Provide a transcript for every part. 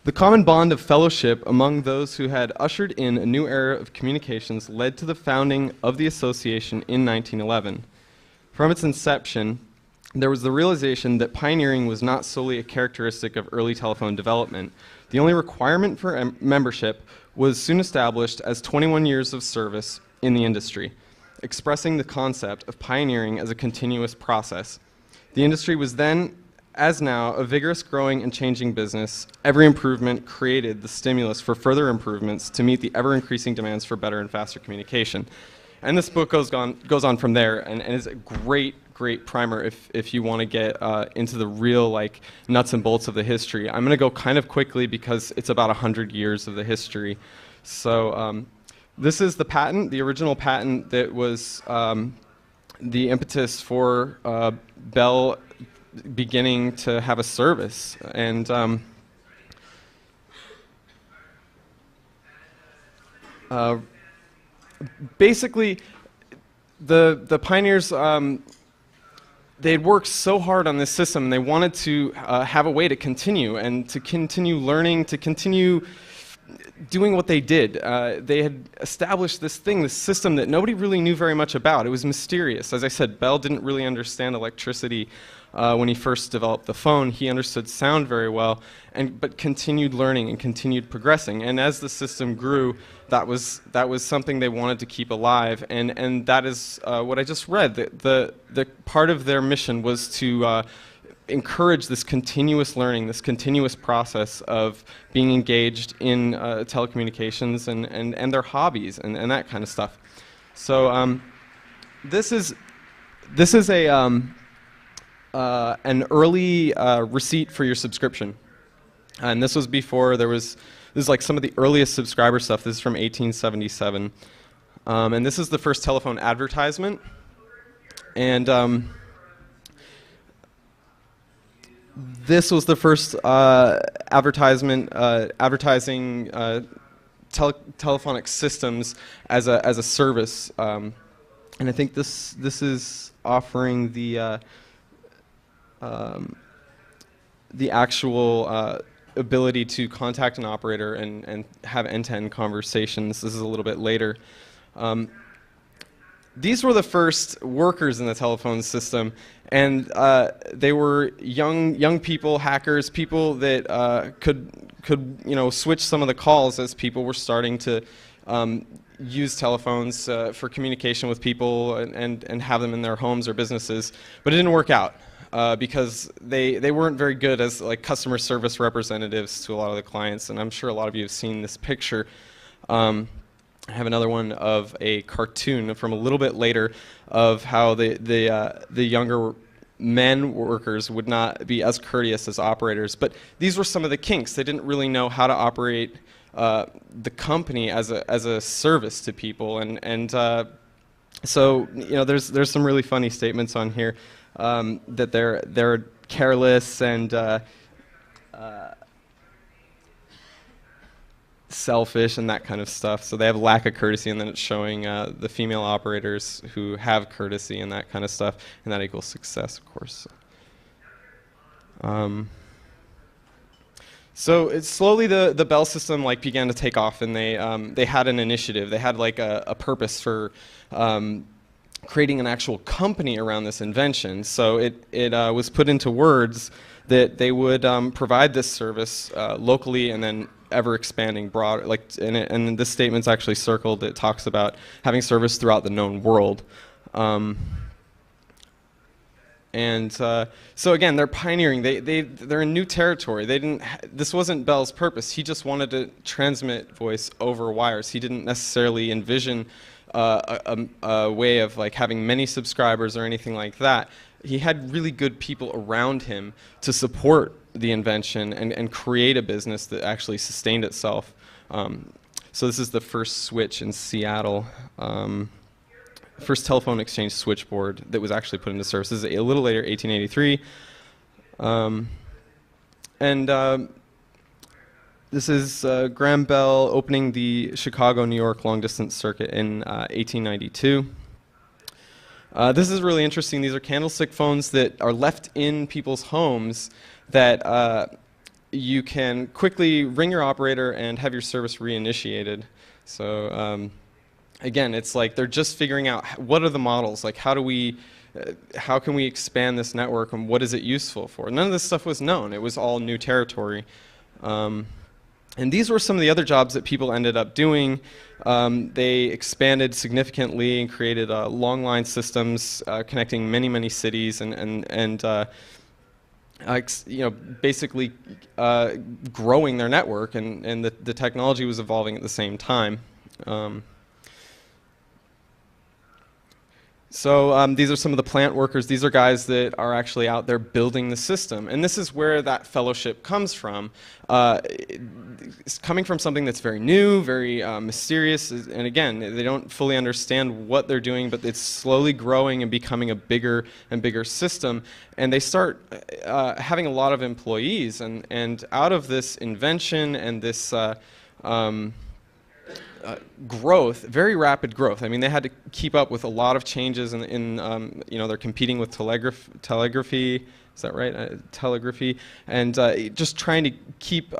The common bond of fellowship among those who had ushered in a new era of communications led to the founding of the association in 1911. From its inception, there was the realization that pioneering was not solely a characteristic of early telephone development. The only requirement for membership was soon established as 21 years of service in the industry, expressing the concept of pioneering as a continuous process. The industry was then, as now, a vigorous, growing, and changing business. Every improvement created the stimulus for further improvements to meet the ever-increasing demands for better and faster communication. And this book goes on from there, and is a great primer if you want to get into the real nuts and bolts of the history. I'm going to go kind of quickly because it's about 100 years of the history. So this is the patent, the original patent that was the impetus for Bell beginning to have a service. And basically, the pioneers, they had worked so hard on this system, and they wanted to have a way to continue, and to continue learning, to continue doing what they did. They had established this system that nobody really knew very much about. It was mysterious. As I said, Bell didn't really understand electricity when he first developed the phone. He understood sound very well, but continued learning and continued progressing. And as the system grew, that was something they wanted to keep alive. And that is what I just read. The part of their mission was to encourage this continuous learning, this continuous process of being engaged in telecommunications and their hobbies and that kind of stuff. So this is an early receipt for your subscription, and this was before this is like some of the earliest subscriber stuff. This is from 1877, and this is the first telephone advertisement, and this was the first advertising telephonic systems as a service, and I think this is offering the actual ability to contact an operator and have end-to-end conversations. This is a little bit later. These were the first workers in the telephone system, and they were young people, hackers, people that could switch some of the calls as people were starting to use telephones for communication with people and have them in their homes or businesses. But it didn't work out because they weren't very good as customer service representatives to a lot of the clients. And I'm sure a lot of you have seen this picture. I have another one of a cartoon from a little bit later of how the younger men workers would not be as courteous as operators. But these were some of the kinks. They didn't really know how to operate the company as a service to people, and so there's some really funny statements on here that they're careless and selfish and that kind of stuff. So they have lack of courtesy, and then it's showing the female operators who have courtesy and that kind of stuff, and that equals success, of course. So it's slowly the Bell system began to take off, and they had an initiative. They had a purpose for creating an actual company around this invention. So it was put into words that they would provide this service locally and then ever expanding broad. And this statement's actually circled. It talks about having service throughout the known world. So again, they're pioneering. They're in new territory. This wasn't Bell's purpose. He just wanted to transmit voice over wires. He didn't necessarily envision a way of having many subscribers or anything like that. He had really good people around him to support the invention and create a business that actually sustained itself. So this is the first switch in Seattle. First telephone exchange switchboard that was actually put into service. This is a little later, 1883. This is Graham Bell opening the Chicago-New York long-distance circuit in 1892. This is really interesting. These are candlestick phones that are left in people's homes that you can quickly ring your operator and have your service reinitiated. So again, it's like they're just figuring out what are the models, like how can we expand this network and what is it useful for? None of this stuff was known. It was all new territory. And these were some of the other jobs that people ended up doing. They expanded significantly and created long line systems connecting many, many cities and basically growing their network, and the technology was evolving at the same time. So these are some of the plant workers. These are guys that are actually out there building the system. And this is where that fellowship comes from. It's coming from something that's very new, very mysterious. And again, they don't fully understand what they're doing, but it's slowly growing and becoming a bigger and bigger system. And they start having a lot of employees. And out of this invention and this growth, very rapid growth. I mean, they had to keep up with a lot of changes in they're competing with telegraphy, is that right? Telegraphy, and just trying to keep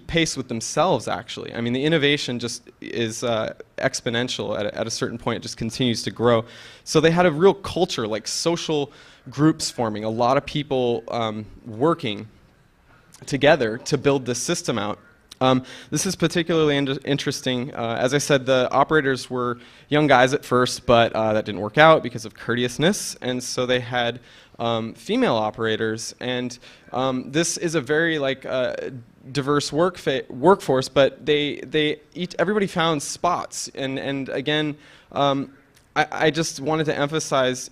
pace with themselves, actually. I mean, the innovation just is exponential. At a certain point, it just continues to grow. So they had a real culture, like social groups forming, a lot of people working together to build this system out. This is particularly interesting. As I said, the operators were young guys at first, but that didn't work out because of courteousness, and so they had female operators. And this is a very diverse workforce, but everybody found spots. And again, I just wanted to emphasize,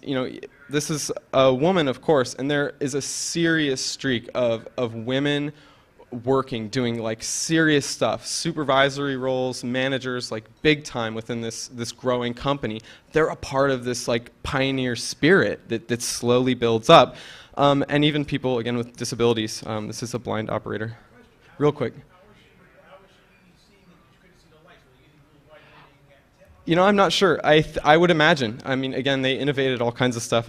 this is a woman, of course, and there is a serious streak of women working, doing like serious stuff, supervisory roles, managers, like big time within this growing company. They're a part of this like pioneer spirit that slowly builds up. And even people, again, with disabilities. This is a blind operator. Real quick. I'm not sure. I would imagine. I mean, again, they innovated all kinds of stuff.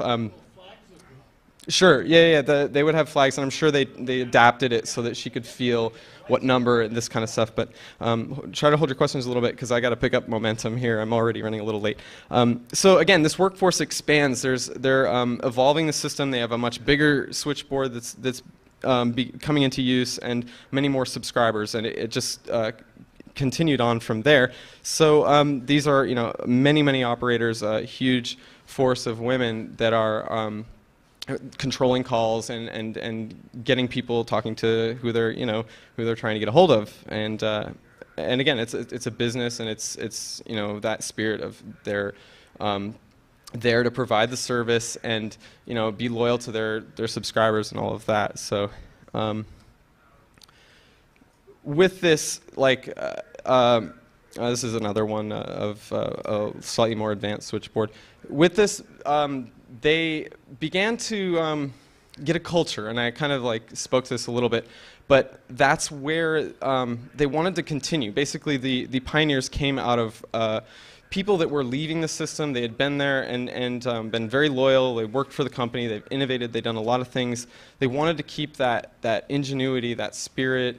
Sure, yeah. They would have flags, and I'm sure they adapted it so that she could feel what number and this kind of stuff. But try to hold your questions a little bit because I got to pick up momentum here. I'm already running a little late. So again, this workforce expands. They're evolving the system. They have a much bigger switchboard that's coming into use, and many more subscribers, and it just continued on from there. So these are many operators, a huge force of women that are controlling calls and getting people talking to who they're trying to get a hold of, and again, it's a business, and it's that spirit of they're there to provide the service and be loyal to their subscribers and all of that. So with this, this is another one of a slightly more advanced switchboard. With this, they began to get a culture, and I kind of spoke to this a little bit, but that's where they wanted to continue. Basically, the pioneers came out of people that were leaving the system. They had been there and been very loyal. They worked for the company. They've innovated. They've done a lot of things. They wanted to keep that ingenuity, that spirit,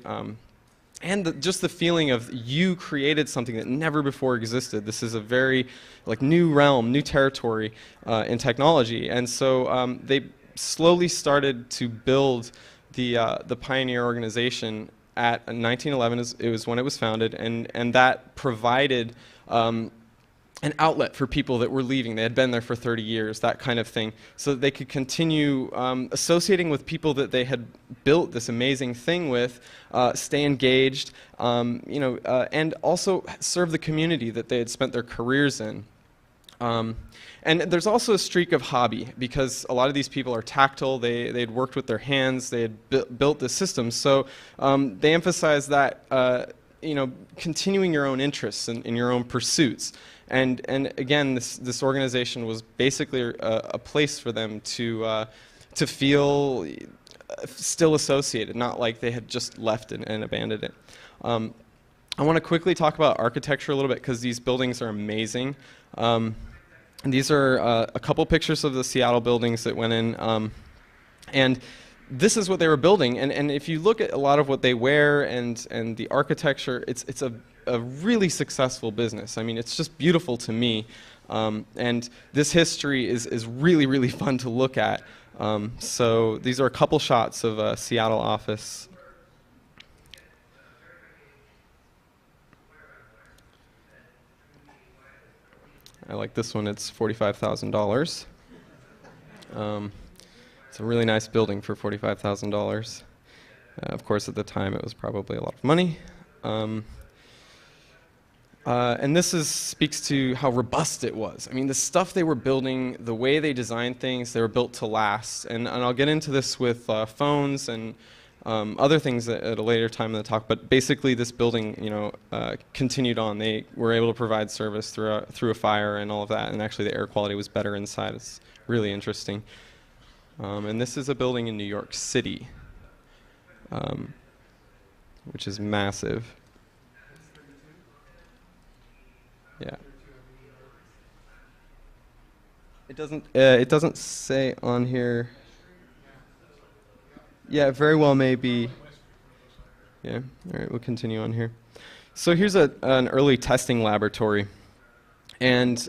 and just the feeling of you created something that never before existed. This is a very new realm, new territory in technology. And so they slowly started to build the Pioneer organization at 1911. It was when it was founded, and that provided an outlet for people that were leaving. They had been there for 30 years, that kind of thing, so that they could continue associating with people that they had built this amazing thing with, stay engaged, and also serve the community that they had spent their careers in. And there's also a streak of hobby, because a lot of these people are tactile. They had worked with their hands. They had built the system. So they emphasize that continuing your own interests and your own pursuits. And again, this organization was basically a place for them to feel still associated, not like they had just left and abandoned it. I want to quickly talk about architecture a little bit, because these buildings are amazing. These are a couple pictures of the Seattle buildings that went in, and this is what they were building, and if you look at a lot of what they wear and the architecture, it's a really successful business. I mean, it's just beautiful to me, and this history is really, really fun to look at. So these are a couple shots of a Seattle office. I like this one. It's $45,000. It's a really nice building for $45,000. Of course, at the time, it was probably a lot of money. And this speaks to how robust it was. I mean, the stuff they were building, the way they designed things, they were built to last. And I'll get into this with phones and other things at a later time in the talk. But basically, this building, continued on. They were able to provide service through a fire and all of that. And actually, the air quality was better inside. It's really interesting. And this is a building in New York City, which is massive. Yeah. It doesn't say on here. Yeah, it very well may be. Yeah. All right, we'll continue on here. So here's an early testing laboratory, and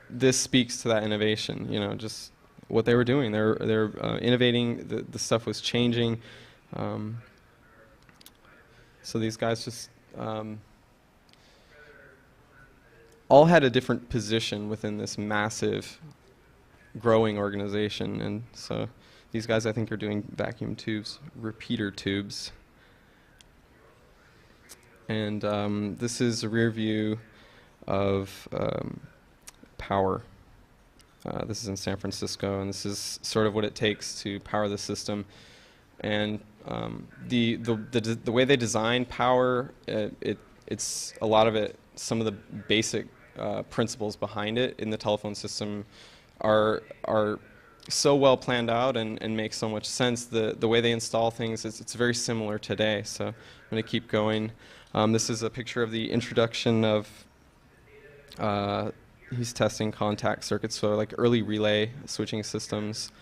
this speaks to that innovation. Just what they were doing. They're innovating. The stuff was changing. So these guys just all had a different position within this massive, growing organization. And so these guys, I think, are doing vacuum tubes, repeater tubes. And this is a rear view of power. This is in San Francisco, and this is sort of what it takes to power the system. And the way they design power, it's a lot of it. Some of the basic principles behind it in the telephone system are so well planned out and make so much sense. The way they install things, it's very similar today. So I'm going to keep going. This is a picture of the introduction of. He's testing contact circuits, so like early relay switching systems.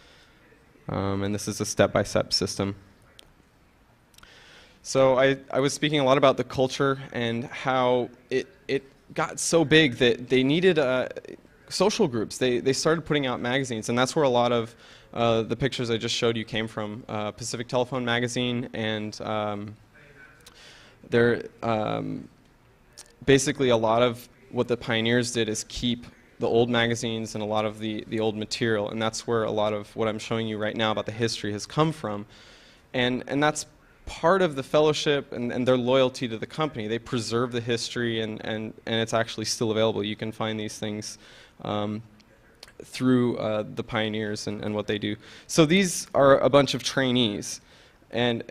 And this is a step-by-step system. So I was speaking a lot about the culture and how it got so big that they needed social groups. They started putting out magazines, and that's where a lot of the pictures I just showed you came from. Pacific Telephone magazine, and they're basically a lot of what the pioneers did is keep the old magazines and a lot of the old material, and that's where a lot of what I'm showing you right now about the history has come from. And that's part of the fellowship and their loyalty to the company. They preserve the history, and it's actually still available. You can find these things through the pioneers and what they do. So these are a bunch of trainees, and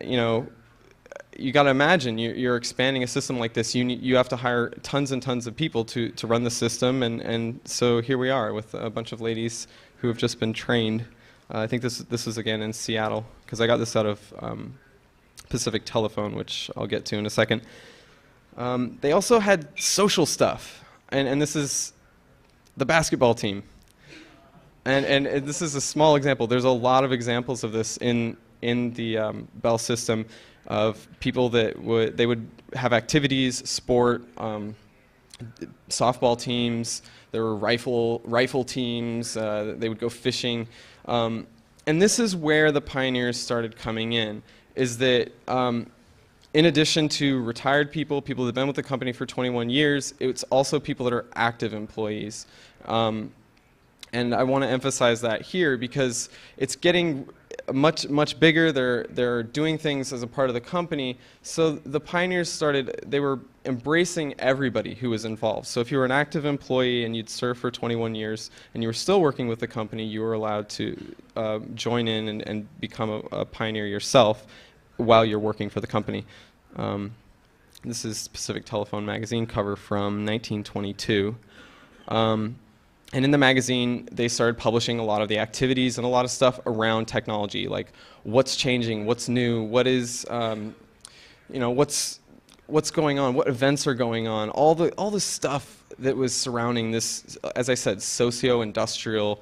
you got to imagine you're expanding a system like this. You have to hire tons and tons of people to run the system, and so here we are with a bunch of ladies who have just been trained. I think this is again in Seattle, because I got this out of Pacific Telephone, which I'll get to in a second. They also had social stuff, and this is the basketball team. And this is a small example. There's a lot of examples of this in the Bell system, of people that would have activities, sport, softball teams. There were rifle teams. They would go fishing, and this is where the pioneers started coming in. Is that in addition to retired people that have been with the company for 21 years, it's also people that are active employees. And I want to emphasize that here because it's getting much bigger. They're doing things as a part of the company. So the pioneers they were embracing everybody who was involved. So if you were an active employee and you'd served for 21 years and you were still working with the company, you were allowed to join in and become a pioneer yourself while you're working for the company. This is Pacific Telephone magazine cover from 1922. And in the magazine, they started publishing a lot of the activities and a lot of stuff around technology, like what's changing, what's new, what is, what's going on, what events are going on, all the stuff that was surrounding this, as I said, socio-industrial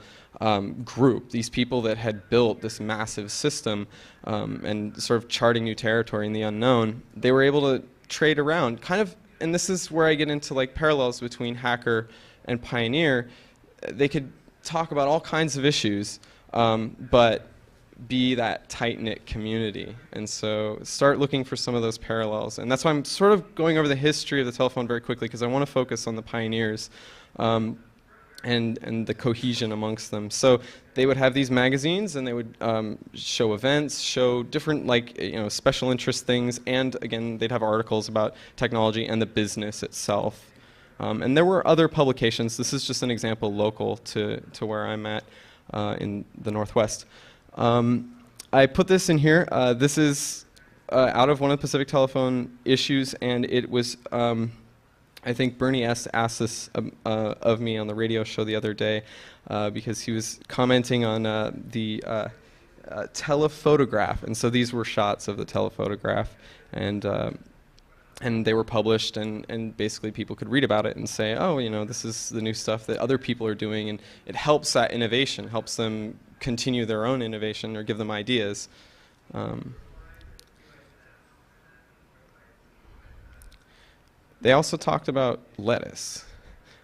group, these people that had built this massive system and sort of charting new territory in the unknown, they were able to trade around, kind of, and this is where I get into like parallels between hacker and pioneer. They could talk about all kinds of issues, but be that tight-knit community. And so start looking for some of those parallels. And that's why I'm sort of going over the history of the telephone very quickly, because I want to focus on the pioneers and the cohesion amongst them. So they would have these magazines, and they would show events, show different special interest things, and again, they'd have articles about technology and the business itself. And there were other publications. This is just an example local to where I'm at in the Northwest. I put this in here. This is out of one of the Pacific Telephone issues, and it was, I think Bernie S. asked this of me on the radio show the other day because he was commenting on the telephotograph. And so these were shots of the telephotograph, and they were published, and basically people could read about it and say, oh, this is the new stuff that other people are doing, and it helps that innovation, helps them continue their own innovation or give them ideas. They also talked about lettuce,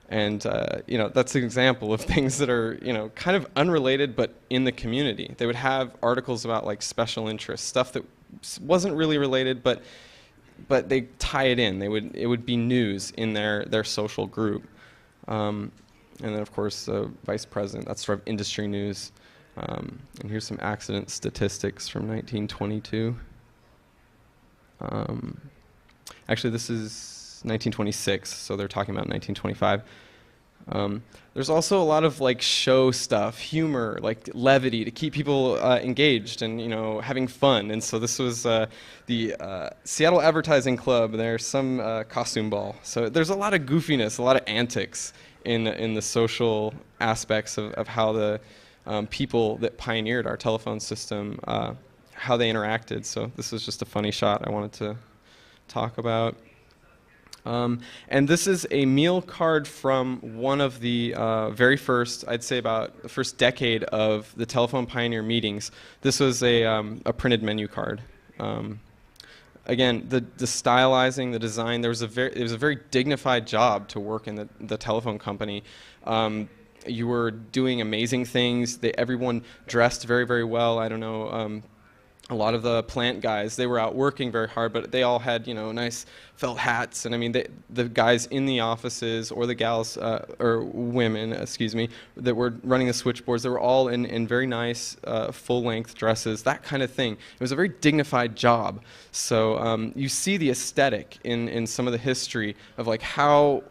and that's an example of things that are kind of unrelated but in the community. They would have articles about like special interest stuff that wasn't really related, but they tie it in. It would be news in their social group. And then of course the vice president, that's sort of industry news. And here's some accident statistics from 1922. Actually, this is 1926, so they're talking about 1925. There's also a lot of like show stuff, humor, like levity to keep people engaged and having fun. And so this was the Seattle Advertising Club. There's some costume ball. So there's a lot of goofiness, a lot of antics in the social aspects of how the people that pioneered our telephone system, how they interacted. So this was just a funny shot I wanted to talk about. And this is a meal card from one of the very first, I'd say about the first decade of the telephone pioneer meetings. This was a printed menu card. Again, the stylizing, the design, it was a very dignified job to work in the telephone company. You were doing amazing things. Everyone dressed very, very well. I don't know, a lot of the plant guys, they were out working very hard, but they all had, nice felt hats. And I mean, the guys in the offices, or the gals, or women, excuse me, that were running the switchboards, they were all in very nice full-length dresses, that kind of thing. It was a very dignified job. So you see the aesthetic in some of the history of like how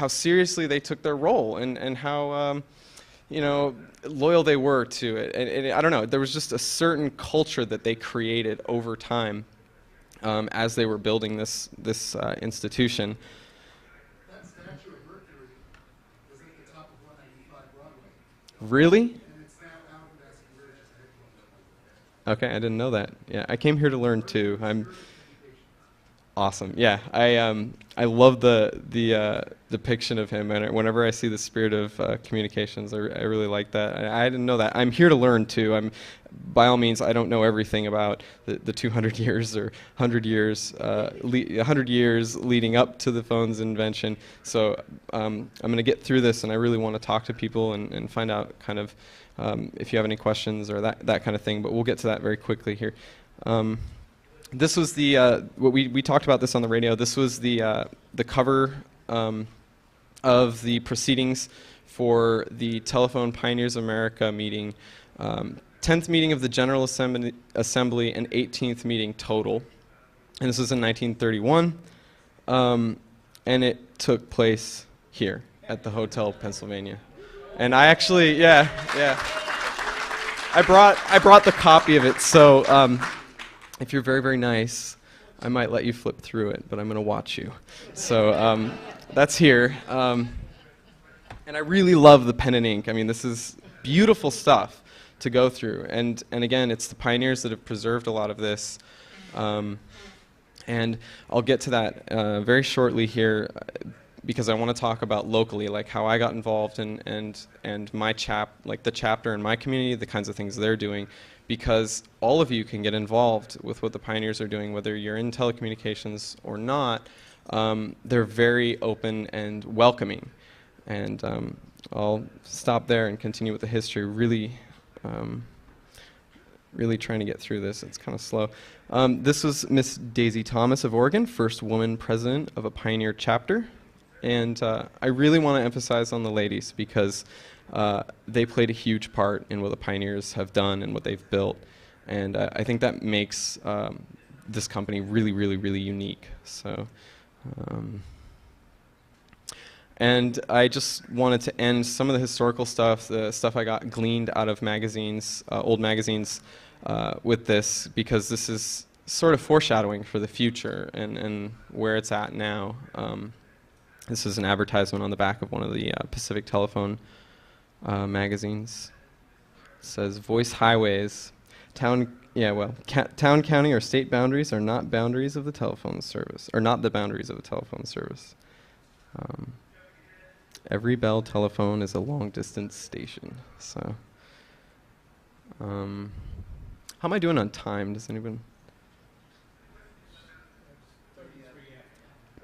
seriously they took their role, and how loyal they were to it. And I don't know, there was just a certain culture that they created over time as they were building this institution. That statue of Mercury was at the top of 195 Broadway. Really? And it's now out of Madison Regis headquarters. Okay, I didn't know that. Yeah, I came here to learn too. I'm awesome. Yeah, I love the depiction of him, and whenever I see the spirit of communications, I really like that. I didn't know that. I'm here to learn too. By all means, I don't know everything about the 200 years or 100 years, 100 years leading up to the phone's invention. So I'm going to get through this, and I really want to talk to people and find out kind of if you have any questions or that kind of thing. But we'll get to that very quickly here. This was what we talked about this on the radio. This was the cover of the proceedings for the Telephone Pioneers of America meeting, 10th meeting of the General Assembly and 18th meeting total. And this was in 1931, and it took place here at the Hotel Pennsylvania. And I actually, yeah, I brought the copy of it. So. If you're very, very nice, I might let you flip through it, but I'm going to watch you. So that's here. And I really love the pen and ink. I mean, this is beautiful stuff to go through. And again, it's the pioneers that have preserved a lot of this. And I'll get to that very shortly here. because I want to talk about locally, like how I got involved and my like the chapter in my community, the kinds of things they're doing, because all of you can get involved with what the pioneers are doing, whether you're in telecommunications or not. They're very open and welcoming. And I'll stop there and continue with the history. Really trying to get through this. It's kind of slow. This was Miss Daisy Thomas of Oregon, first woman president of a pioneer chapter. And I really want to emphasize on the ladies because they played a huge part in what the pioneers have done and what they've built. And I think that makes this company really, really, really unique. So, and I just wanted to end some of the historical stuff, the stuff I got gleaned out of magazines, old magazines, with this, because this is sort of foreshadowing for the future and where it's at now. This is an advertisement on the back of one of the Pacific Telephone magazines. It says, "Voice highways, town, county, or state boundaries are not boundaries of the telephone service, or not the boundaries of the telephone service. Every Bell telephone is a long-distance station." So, how am I doing on time? Does anyone?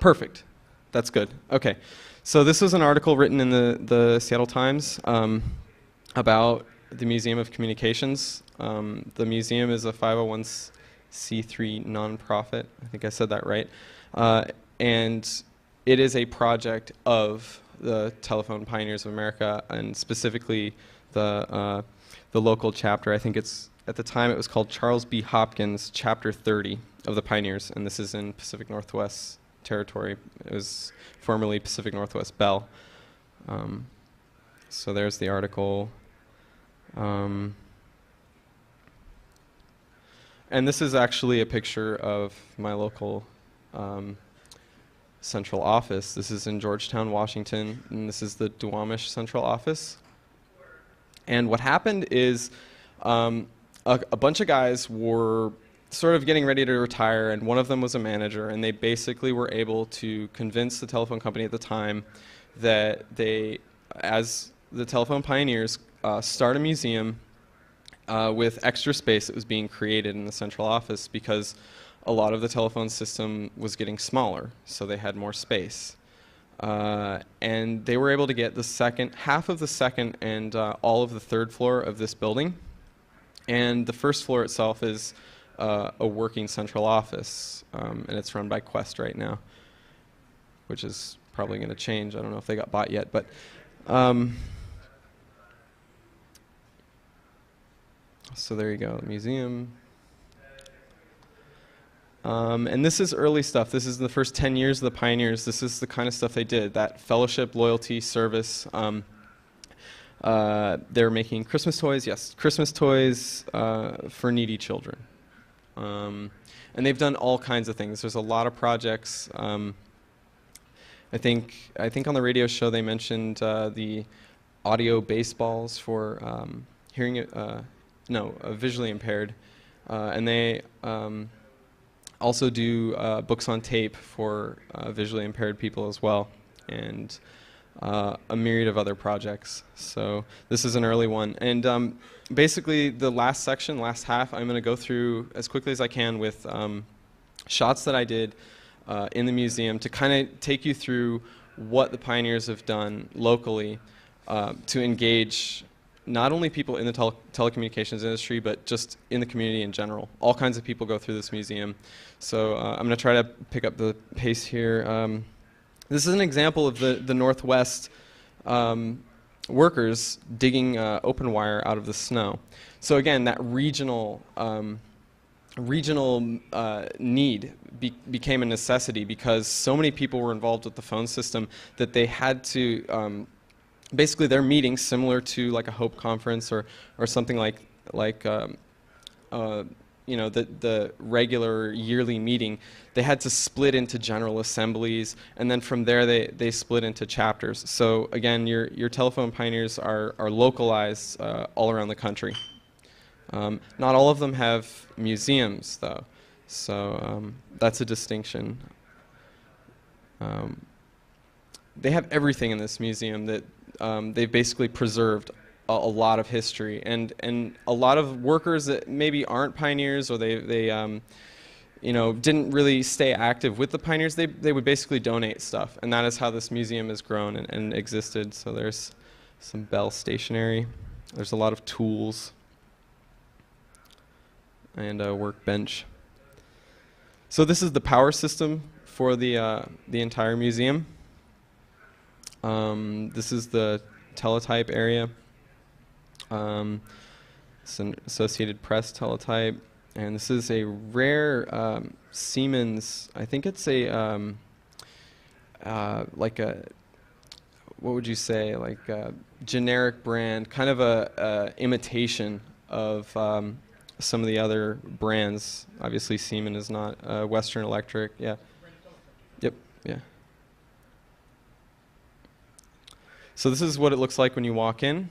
Perfect. That's good. Okay. So this was an article written in the Seattle Times about the Museum of Communications. The museum is a 501c3 nonprofit. I think I said that right. And it is a project of the Telephone Pioneers of America, and specifically the local chapter. I think it's, at the time it was called Charles B. Hopkins Chapter 30 of the Pioneers, and this is in Pacific Northwest territory. It was formerly Pacific Northwest Bell. So there's the article. And this is actually a picture of my local central office. This is in Georgetown, Washington, and this is the Duwamish central office. And what happened is a bunch of guys were sort of getting ready to retire, and one of them was a manager, and they basically were able to convince the telephone company at the time that they, as the telephone pioneers, start a museum with extra space that was being created in the central office, because a lot of the telephone system was getting smaller, so they had more space. And they were able to get the half of the second and all of the third floor of this building. And the first floor itself is a working central office, and it's run by Quest right now, which is probably going to change. I don't know if they got bought yet, but so there you go, the museum. And this is early stuff. This is the first 10 years of the Pioneers. This is the kind of stuff they did, that fellowship, loyalty, service. They're making Christmas toys, yes, Christmas toys for needy children. And they've done all kinds of things. There's a lot of projects. I think on the radio show they mentioned the audio baseballs for visually impaired. And they also do books on tape for visually impaired people as well, and a myriad of other projects. So this is an early one. And basically the last section, last half, I'm going to go through as quickly as I can with shots that I did in the museum to kind of take you through what the pioneers have done locally to engage not only people in the telecommunications industry, but just in the community in general. All kinds of people go through this museum. So I'm going to try to pick up the pace here. This is an example of the Northwest workers digging open wire out of the snow. So again, that regional need became a necessity because so many people were involved with the phone system that they had to basically their meetings, similar to like a Hope Conference or something like the regular yearly meeting, they had to split into general assemblies, and then from there they split into chapters. So again, your telephone pioneers are localized all around the country. Not all of them have museums though, so that's a distinction. they have everything in this museum that they've basically preserved a lot of history, and a lot of workers that maybe aren't pioneers, or they didn't really stay active with the pioneers. They would basically donate stuff, and that is how this museum has grown and existed. So there's some Bell stationery. There's a lot of tools and a workbench. So this is the power system for the entire museum. This is the teletype area. It's an Associated Press teletype, and this is a rare Siemens. I think it's a like a, what would you say, like a generic brand, kind of a imitation of some of the other brands. Obviously, Siemens is not. Western Electric, yeah. Yep, yeah. So this is what it looks like when you walk in.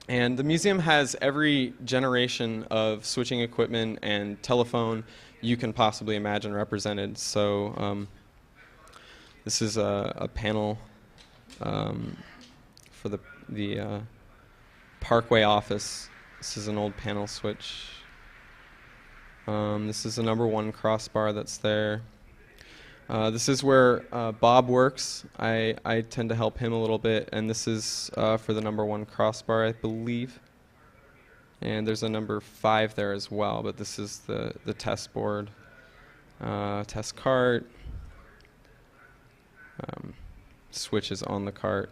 And the museum has every generation of switching equipment and telephone you can possibly imagine represented. So this is a panel for the Parkway office. This is an old panel switch. This is the #1 crossbar that's there. This is where Bob works. I tend to help him a little bit, and this is for the #1 crossbar, I believe. And there's a #5 there as well, but this is the test board, test cart, switches on the cart.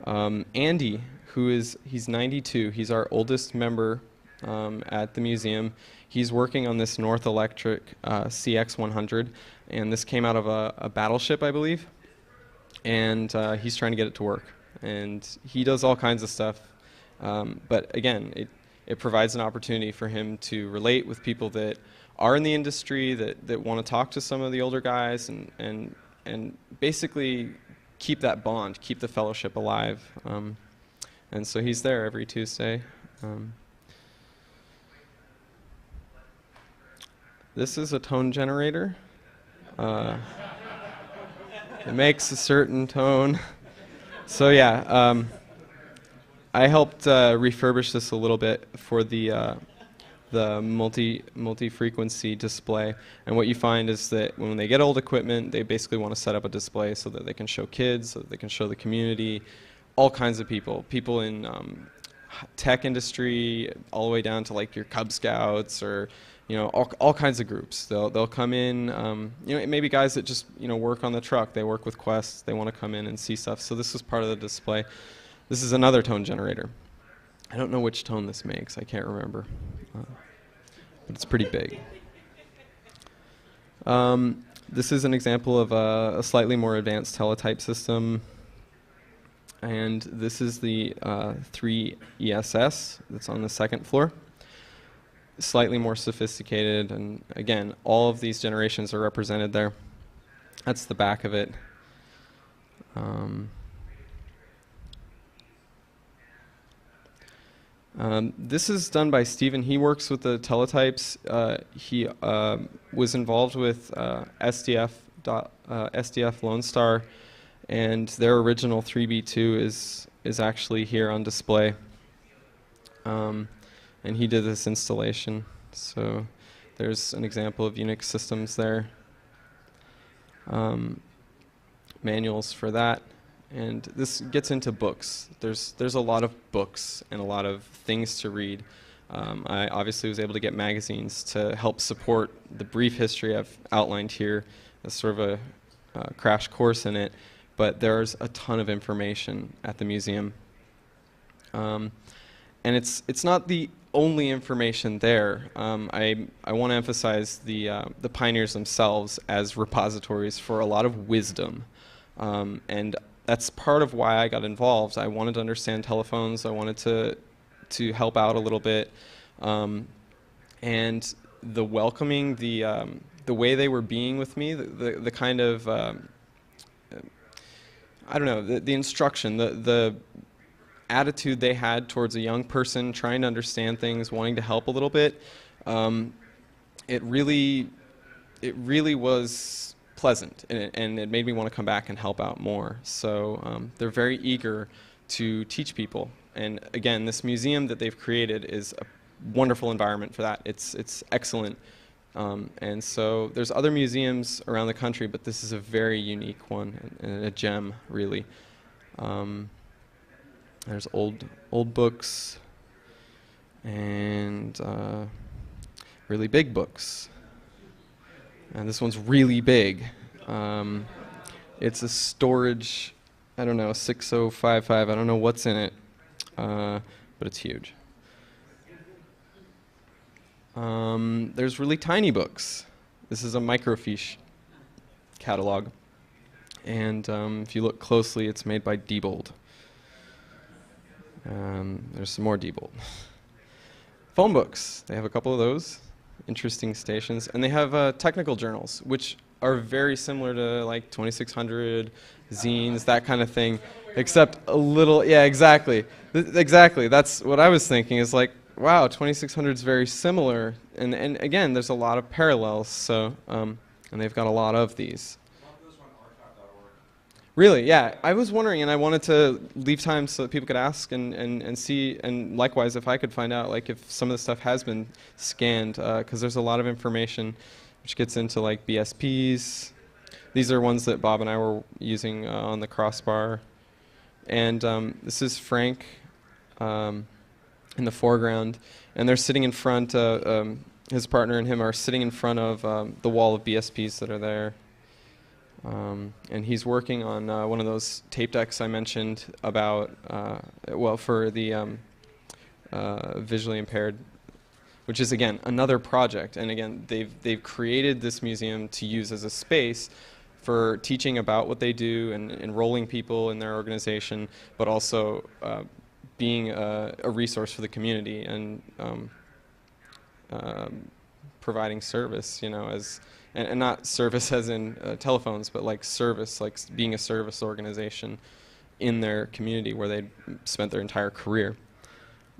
Andy, he's 92. He's our oldest member at the museum. He's working on this North Electric CX100, and this came out of a battleship, I believe. And he's trying to get it to work. And he does all kinds of stuff. But again, it provides an opportunity for him to relate with people that are in the industry, that want to talk to some of the older guys, and basically keep that bond, keep the fellowship alive. And so he's there every Tuesday. This is a tone generator. It makes a certain tone. So yeah, I helped refurbish this a little bit for the multi-frequency display. And what you find is that when they get old equipment, they basically want to set up a display so that they can show kids, so that they can show the community, all kinds of people in tech industry, all the way down to like your Cub Scouts, or all kinds of groups. They'll come in. Maybe guys that just work on the truck. They work with Quest. They want to come in and see stuff. So this is part of the display. This is another tone generator. I don't know which tone this makes. I can't remember, but it's pretty big. This is an example of a slightly more advanced teletype system. And this is the 3ESS that's on the second floor. Slightly more sophisticated, and again, all of these generations are represented there. That's the back of it. This is done by Steven. He works with the teletypes. He was involved with SDF Lone Star, and their original 3B2 is actually here on display. And he did this installation. So there's an example of Unix systems there. Manuals for that. And this gets into books. There's a lot of books and a lot of things to read. I obviously was able to get magazines to help support the brief history I've outlined here as sort of a crash course in it. But there's a ton of information at the museum. And it's not the only information there. I want to emphasize the pioneers themselves as repositories for a lot of wisdom. And that's part of why I got involved. I wanted to understand telephones. I wanted to help out a little bit. And the welcoming, the way they were being with me, the kind of, I don't know, the instruction, the attitude they had towards a young person trying to understand things, wanting to help a little bit, it really was pleasant, and it made me want to come back and help out more. So they're very eager to teach people. And again, this museum that they've created is a wonderful environment for that. It's excellent. And so there's other museums around the country, but this is a very unique one and a gem, really. There's old books and really big books. And this one's really big. It's a storage, I don't know, 6055. I don't know what's in it, but it's huge. There's really tiny books. This is a microfiche catalog. And if you look closely, it's made by Diebold. There's some more Diebold. Phone books. They have a couple of those. Interesting stations. And they have technical journals, which are very similar to like 2600, zines, that kind of thing, except a little, yeah, exactly. Exactly. That's what I was thinking, is like, wow, 2600 is very similar. And again, there's a lot of parallels, so, and they've got a lot of these. Really, yeah. I was wondering, and I wanted to leave time so that people could ask and see, and likewise, if I could find out, like, if some of the stuff has been scanned, because there's a lot of information which gets into, like, BSPs. These are ones that Bob and I were using on the crossbar. And this is Frank in the foreground, and they're sitting in front, his partner and him are sitting in front of the wall of BSPs that are there. And he's working on one of those tape decks I mentioned about, well, for the visually impaired, which is, again, another project. And again, they've created this museum to use as a space for teaching about what they do and enrolling people in their organization, but also being a resource for the community and providing service, you know, as and not service as in telephones, but like service, like being a service organization in their community where they'd spent their entire career.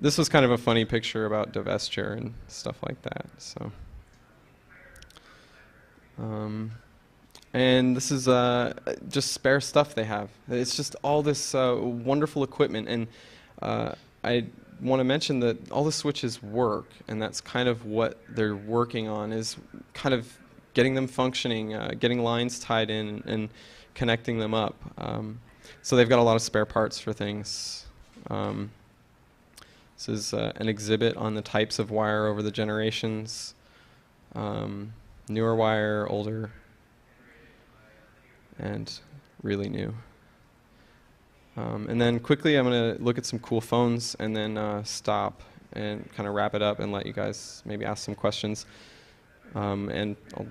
This was kind of a funny picture about Divestiture and stuff like that. So, and this is just spare stuff they have. It's just all this wonderful equipment, and I want to mention that all the switches work, and that's kind of what they're working on, is kind of getting them functioning, getting lines tied in and connecting them up. So they've got a lot of spare parts for things. This is an exhibit on the types of wire over the generations. Newer wire, older, and really new. And then quickly I'm going to look at some cool phones and then stop and kind of wrap it up and let you guys maybe ask some questions. And I'll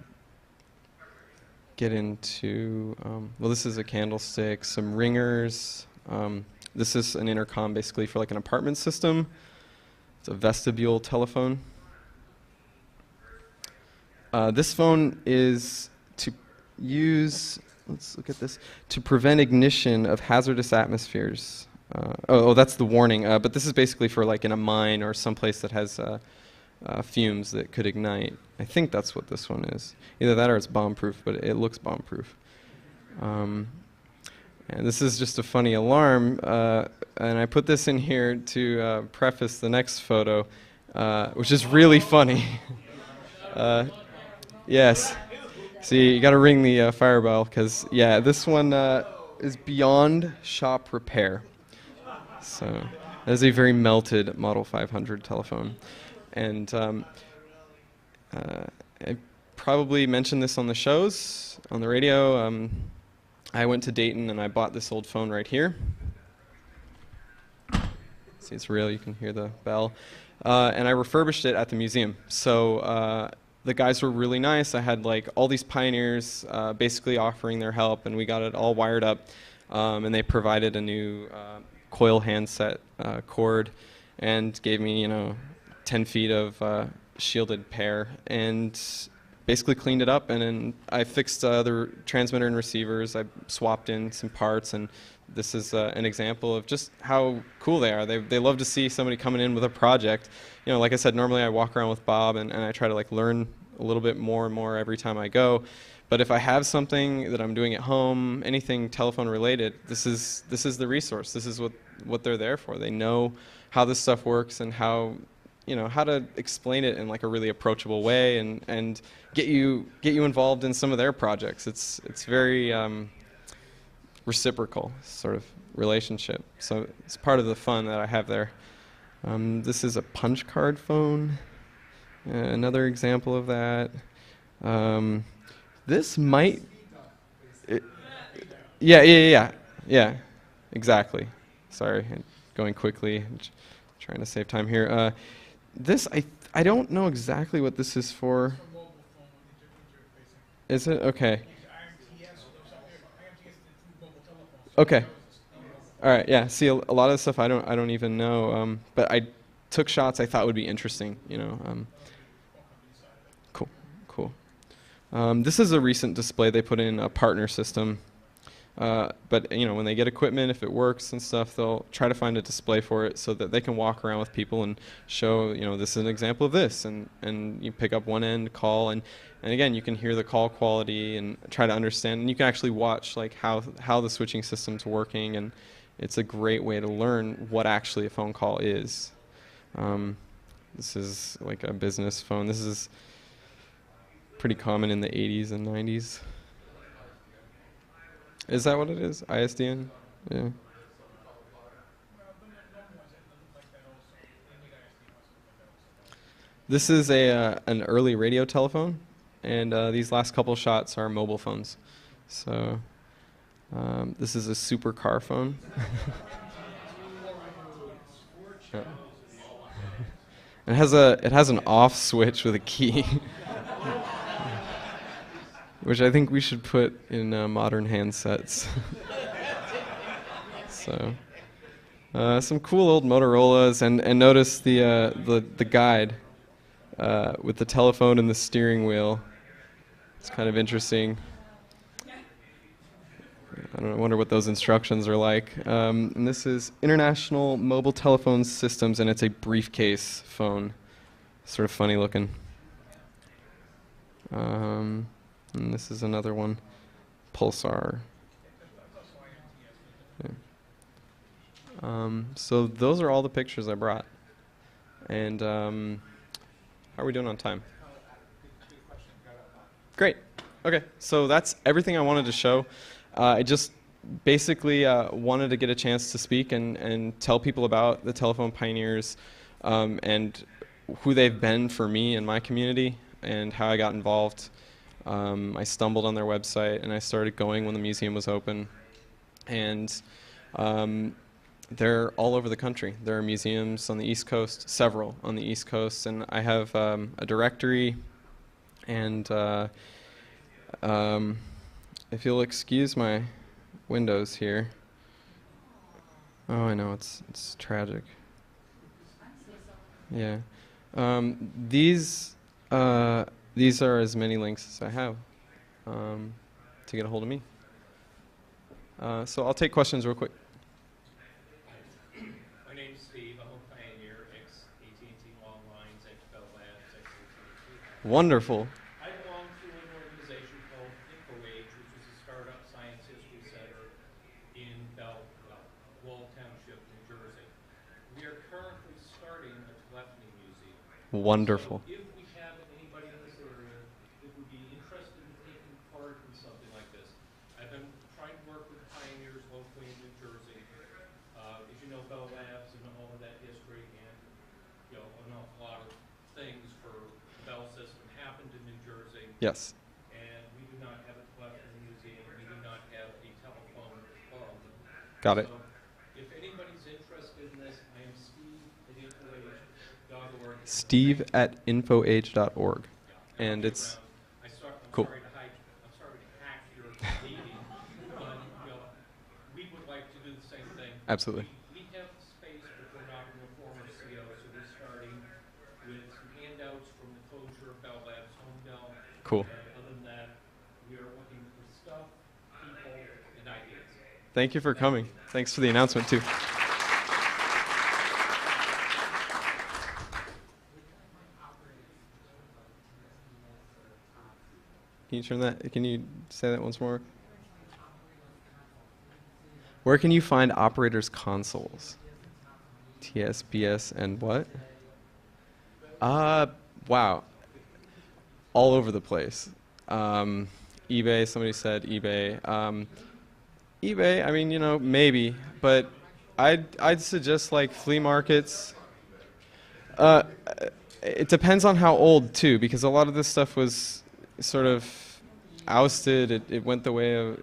get into, well, this is a candlestick, some ringers. This is an intercom basically for like an apartment system. It's a vestibule telephone. This phone is to use, let's look at this, to prevent ignition of hazardous atmospheres. That's the warning, but this is basically for like in a mine or someplace that has fumes that could ignite. I think that's what this one is. Either that or it's bomb-proof, but it looks bomb-proof. And this is just a funny alarm, and I put this in here to preface the next photo, which is really funny. Yes. See, you got to ring the fire bell, because, yeah, this one is beyond shop repair. So that is a very melted Model 500 telephone. And I probably mentioned this on the shows, on the radio. I went to Dayton and I bought this old phone right here. See, it's real, you can hear the bell. And I refurbished it at the museum. So the guys were really nice. I had like all these pioneers basically offering their help, and we got it all wired up. And they provided a new coil handset cord and gave me, 10 feet of shielded pair, and basically cleaned it up, and then I fixed the transmitter and receivers. I swapped in some parts, and this is an example of just how cool they are. They love to see somebody coming in with a project. Like I said, normally I walk around with Bob and I try to like learn a little bit more and more every time I go. But if I have something that I'm doing at home, anything telephone related, this is the resource. This is what they're there for. They know how this stuff works and how, how to explain it in like a really approachable way and get you involved in some of their projects. It's very reciprocal sort of relationship. So it's part of the fun that I have there. This is a punch card phone. Another example of that. This might. Yeah. Exactly. Sorry, going quickly. Trying to save time here. This I don't know exactly what this is for. Is it okay? Okay. All right. Yeah. See, a lot of the stuff I don't even know. But I took shots I thought would be interesting. Cool. This is a recent display. They put in a partner system. But when they get equipment, if it works and stuff, they'll try to find a display for it so that they can walk around with people and show, this is an example of this, and you pick up one end, call, and again, you can hear the call quality and try to understand, and you can actually watch like how the switching system's working, and it's a great way to learn what actually a phone call is. This is like a business phone. This is pretty common in the 80s and 90s. Is that what it is? ISDN? Yeah. This is an early radio telephone, and these last couple shots are mobile phones. So this is a super car phone. Yeah. It has an off switch with a key. Which I think we should put in modern handsets. So, some cool old Motorola's, and notice the guide with the telephone and the steering wheel. It's kind of interesting. I wonder what those instructions are like. And this is International Mobile Telephone Systems, and it's a briefcase phone. Sort of funny looking. And this is another one, Pulsar. Yeah. So those are all the pictures I brought. And how are we doing on time? Great. Okay, so that's everything I wanted to show. I just basically wanted to get a chance to speak and tell people about the Telephone Pioneers and who they've been for me and my community and how I got involved. I stumbled on their website and I started going when the museum was open. And they're all over the country. There are museums on the East Coast, several on the East Coast, and I have a directory. And if you'll excuse my windows here. Oh, I know, it's tragic. Yeah. These are as many links as I have to get a hold of me. So I'll take questions real quick. My name's Steve. I'm a Pioneer, ex-AT&T Long Lines, ex-Bell Labs, ex-AT&T. Wonderful. I belong to an organization called InfoAge, which is a startup science history center in Wall Township, New Jersey. We are currently starting a telephony museum. Wonderful. So if we have anybody in this area that would be interested in taking part in something like this, I've been trying to work with pioneers locally in New Jersey. As you know, Bell Labs and all of that history, and an awful lot of things for the Bell system happened in New Jersey. Yes. And we do not have a telephony museum. We do not have a telephone club. Got it. So if anybody's interested in this, I am Steve@infoage.org. Steve@infoage.org. And it's cool. I'm sorry to hack your meeting, but we would like to do the same thing. Absolutely. We have space, but we're not in the former CO, so we're starting with some handouts from the closure of Bell Labs Home Dell. Cool. And other than that, we are looking for stuff, people, and ideas. Thank you for coming. Thanks for the announcement, too. Can you turn that? Can you say that once more? Where can you find operators consoles? TSBS and what? Wow. All over the place. eBay, somebody said eBay. eBay, I mean, maybe, but I'd suggest like flea markets. It depends on how old too, because a lot of this stuff was sort of ousted. It went the way of,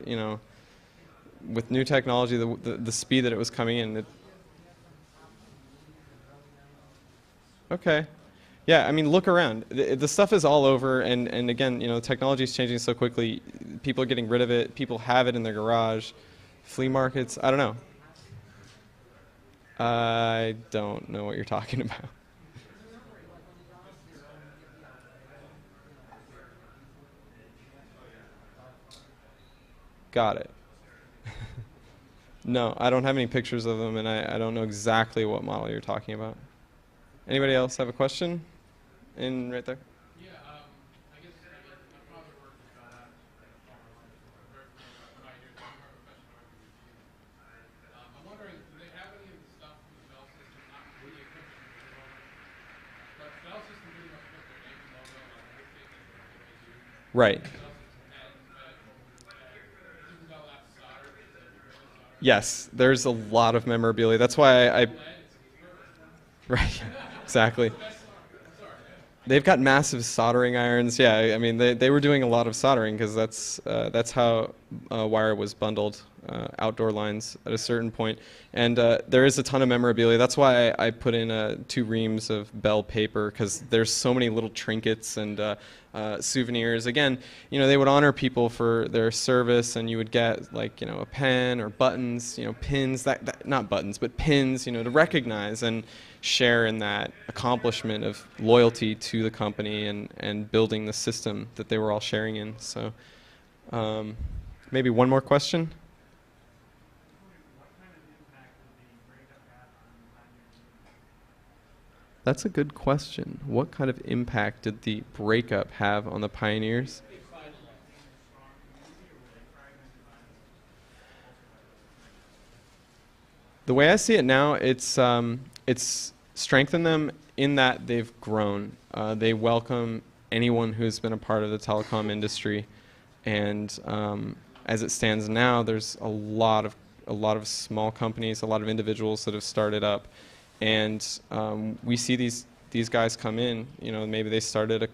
with new technology, the speed that it was coming in. Okay. Yeah, I mean, look around. The stuff is all over, and again, technology is changing so quickly. People are getting rid of it. People have it in their garage. Flea markets, I don't know. I don't know what you're talking about. Got it. No, I don't have any pictures of them, and I don't know exactly what model you're talking about. Anybody else have a question? In right there. Yeah, I guess my father worked at Bell Labs for a very pioneer, professional review. I'm wondering, do they have any of the stuff from the Bell system, not really encryption, but Bell system pretty much put their name and logo on everything that they do. Right. Bell system has, even Bell Labs solder, is that really solder? Yes, there's a lot of memorabilia. That's why I right, exactly. They've got massive soldering irons. Yeah, I mean, they were doing a lot of soldering because that's how wire was bundled, outdoor lines at a certain point. And there is a ton of memorabilia. That's why I put in 2 reams of Bell paper, because there's so many little trinkets and souvenirs. Again, they would honor people for their service, and you would get like a pen or buttons, pins, that not buttons, but pins, to recognize and share in that accomplishment of loyalty to the company and building the system that they were all sharing in. So maybe one more question. That's a good question. What kind of impact did the breakup have on the pioneers? The way I see it now, it's strengthened them in that they've grown. They welcome anyone who's been a part of the telecom industry, and as it stands now, there's a lot of small companies, a lot of individuals that have started up, and we see these guys come in. Maybe they started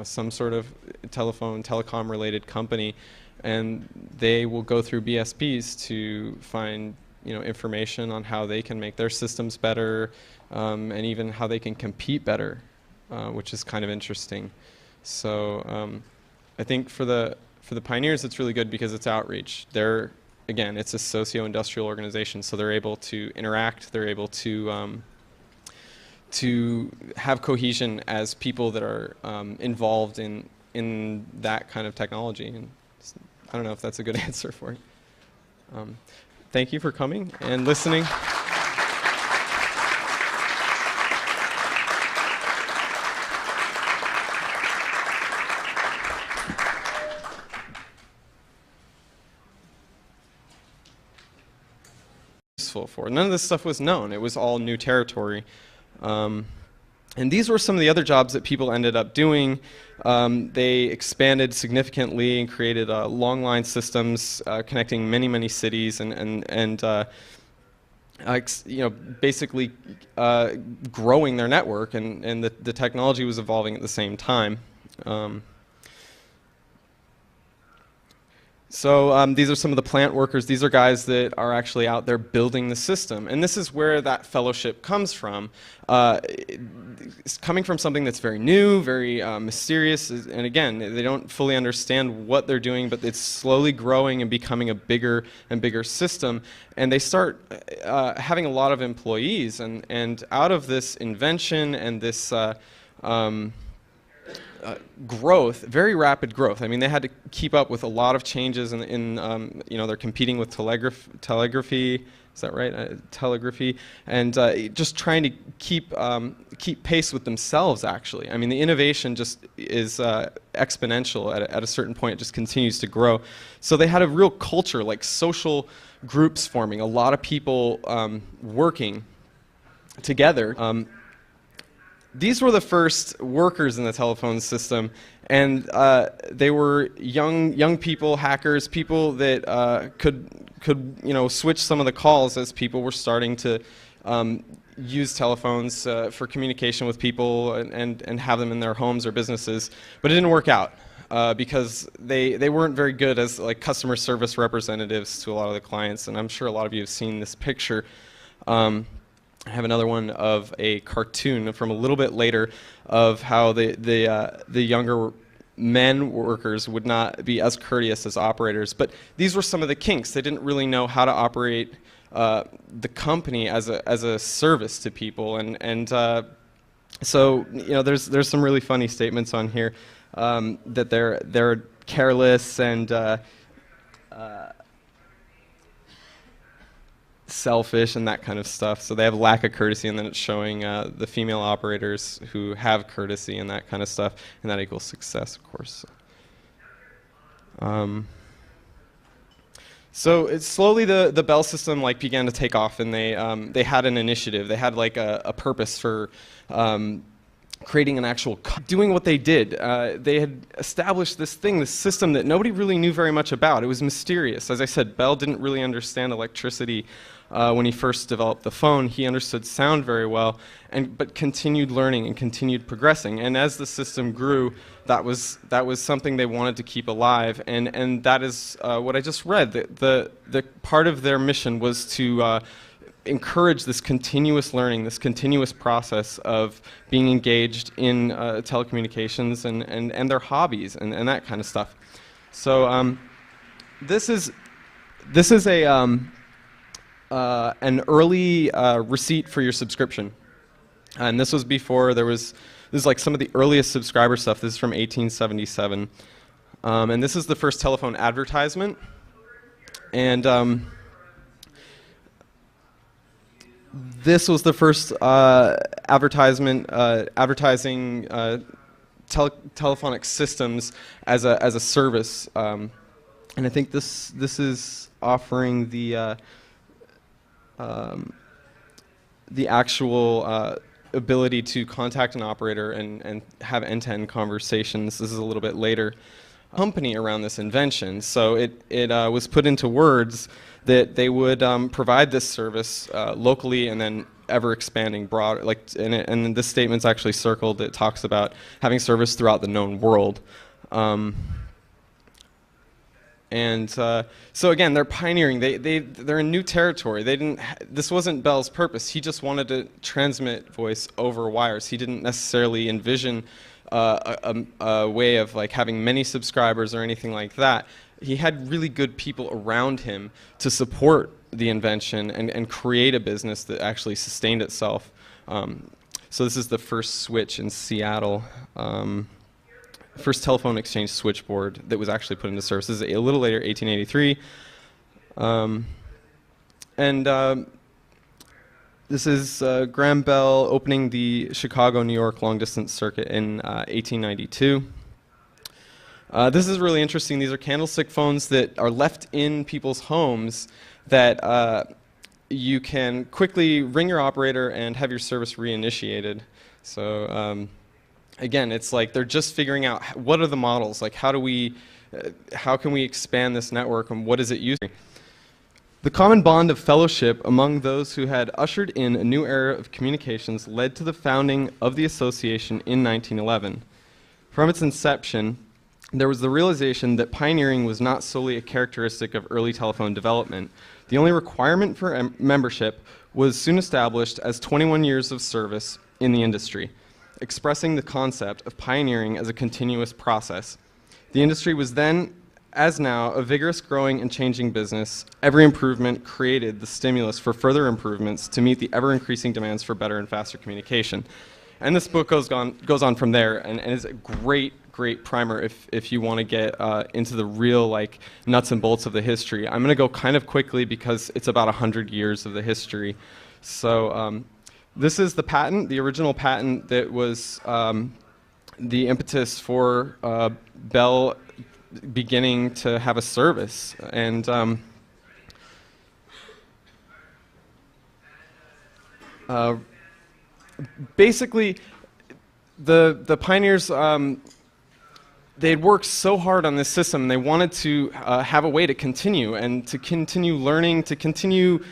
some sort of telecom related company, and they will go through BSPs to find information on how they can make their systems better, and even how they can compete better, which is kind of interesting. So I think for the pioneers, it's really good because it's outreach. Again, it's a socio-industrial organization, so they're able to interact. They're able to have cohesion as people that are involved in that kind of technology. And I don't know if that's a good answer for it. Thank you for coming and listening. Useful for. None of this stuff was known. It was all new territory. And these were some of the other jobs that people ended up doing. They expanded significantly and created long line systems connecting many, many cities and basically growing their network, and the technology was evolving at the same time. So these are some of the plant workers. These are guys that are actually out there building the system. And this is where that fellowship comes from. It's coming from something that's very new, very mysterious. And again, they don't fully understand what they're doing, but it's slowly growing and becoming a bigger and bigger system. And they start having a lot of employees. And out of this invention and this growth, very rapid growth. I mean, they had to keep up with a lot of changes you know, they're competing with telegraphy, is that right? Telegraphy, and just trying to keep pace with themselves, actually. I mean, the innovation just is exponential. At a certain point, it just continues to grow. So they had a real culture, like social groups forming, a lot of people working together. These were the first workers in the telephone system, and they were young people, hackers, people that could you know, switch some of the calls as people were starting to use telephones for communication with people and have them in their homes or businesses. But it didn't work out because they weren't very good as like customer service representatives to a lot of the clients, and I'm sure a lot of you have seen this picture. I have another one of a cartoon from a little bit later of how the younger men workers would not be as courteous as operators. But these were some of the kinks. They didn't really know how to operate the company as a service to people, and so you know, there's some really funny statements on here that they're careless and selfish and that kind of stuff. So they have lack of courtesy, and then it's showing the female operators who have courtesy and that kind of stuff, and that equals success, of course. So it's slowly the Bell system like began to take off, and they had an initiative. They had like a purpose for creating an actual doing what they did. They had established this system that nobody really knew very much about. It was mysterious. As I said, Bell didn't really understand electricity when he first developed the phone. He understood sound very well, but continued learning and continued progressing. And as the system grew, that was something they wanted to keep alive. And that is what I just read. The part of their mission was to encourage this continuous learning, this continuous process of being engaged in telecommunications and their hobbies and that kind of stuff. So this is an early receipt for your subscription, and this was before this is like some of the earliest subscriber stuff. This is from 1877, and this is the first telephone advertisement, and this was the first advertising telephonic systems as a service, and I think this is offering the actual ability to contact an operator and have end-to-end conversations. This is a little bit later. Company around this invention, so it was put into words that they would provide this service locally and then ever expanding broad. And this statement's actually circled. It talks about having service throughout the known world. So again, they're pioneering. They're in new territory. This wasn't Bell's purpose. He just wanted to transmit voice over wires. He didn't necessarily envision a way of like having many subscribers or anything like that. He had really good people around him to support the invention and create a business that actually sustained itself. So this is the first switch in Seattle. First telephone exchange switchboard that was actually put into service. This is a little later, 1883. This is Graham Bell opening the Chicago-New York long-distance circuit in 1892. This is really interesting. These are candlestick phones that are left in people's homes that you can quickly ring your operator and have your service reinitiated. So again, it's like they're just figuring out what are the models, like how can we expand this network and what is it using. The common bond of fellowship among those who had ushered in a new era of communications led to the founding of the association in 1911. From its inception, there was the realization that pioneering was not solely a characteristic of early telephone development. The only requirement for membership was soon established as 21 years of service in the industry, expressing the concept of pioneering as a continuous process. The industry was then, as now, a vigorous, growing, and changing business. Every improvement created the stimulus for further improvements to meet the ever-increasing demands for better and faster communication. And this book goes on from there, and is a great primer if you want to get into the real like nuts and bolts of the history. I'm going to go kind of quickly because it's about 100 years of the history. So this is the patent, the original patent that was the impetus for Bell beginning to have a service. And basically, the pioneers, they had worked so hard on this system, and they wanted to have a way to continue, and to continue learning, to continue